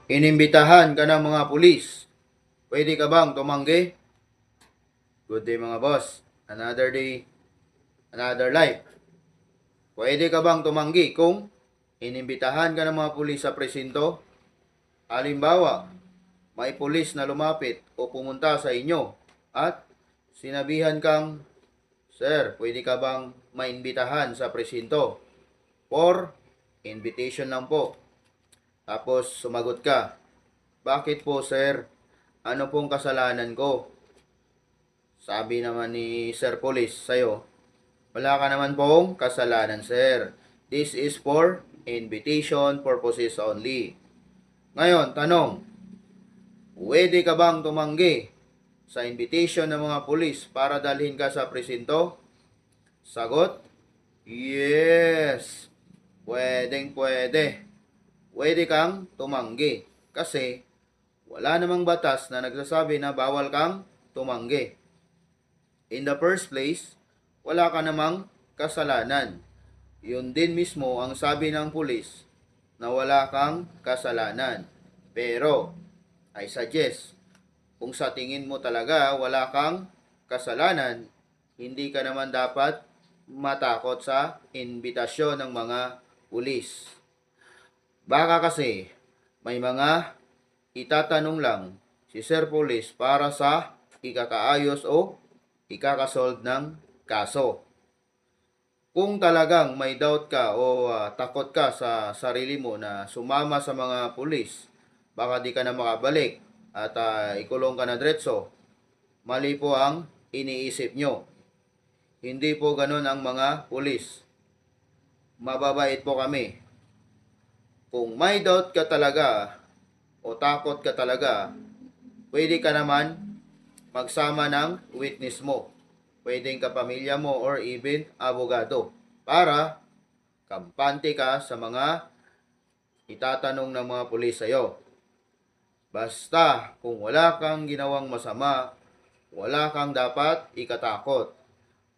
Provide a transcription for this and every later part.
Inimbitahan ka ng mga pulis. Pwede ka bang tumanggi? Good day mga boss. Another day, another life. Pwede ka bang tumanggi kung inimbitahan ka ng mga pulis sa presinto? Halimbawa, may pulis na lumapit o pumunta sa inyo at sinabihan kang, Sir, pwede ka bang maimbitahan sa presinto? For invitation lang po. Tapos sumagot ka, bakit po sir? Ano pong kasalanan ko? Sabi naman ni Sir Police sa'yo, wala ka naman pong kasalanan sir. This is for invitation purposes only. Ngayon, tanong, pwede ka bang tumanggi sa invitation ng mga pulis para dalhin ka sa presinto? Sagot, yes. Pwedeng pwede. Pwede kang tumanggi kasi wala namang batas na nagsasabi na bawal kang tumanggi. In the first place, wala ka namang kasalanan. Yun din mismo ang sabi ng pulis na wala kang kasalanan. Pero, I suggest, kung sa tingin mo talaga wala kang kasalanan, hindi ka naman dapat matakot sa imbitasyon ng mga pulis. Baka kasi may mga itatanong lang si Sir Police para sa ikakaayos o ikakasolve ng kaso. Kung talagang may doubt ka o takot ka sa sarili mo na sumama sa mga pulis, baka di ka na makabalik at ikulong ka na diretso, mali po ang iniisip nyo. Hindi po ganun ang mga pulis. Mababait po kami. Kung may doubt ka talaga o takot ka talaga, pwede ka naman magsama ng witness mo. Pwedeng kapamilya mo or even abogado para kampante ka sa mga itatanong ng mga pulis sa'yo. Basta kung wala kang ginawang masama, wala kang dapat ikatakot.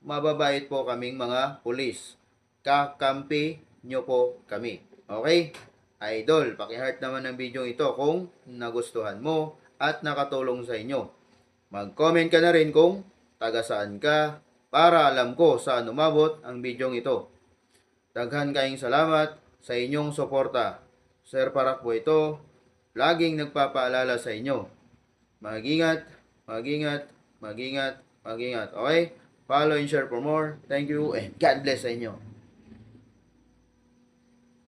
Mababait po kaming mga pulis. Kakampi nyo po kami. Okay? Idol, paki-heart naman ng video ito kung nagustuhan mo at nakatulong sa inyo. Mag-comment ka na rin kung taga saan ka para alam ko saan umabot ang video ito. Daghan kayong salamat sa inyong suporta. Sir Parak po ito, laging nagpapaalala sa inyo. Mag-ingat, mag-ingat, mag-ingat, mag-ingat. Okay? Follow and share for more. Thank you and God bless sa inyo.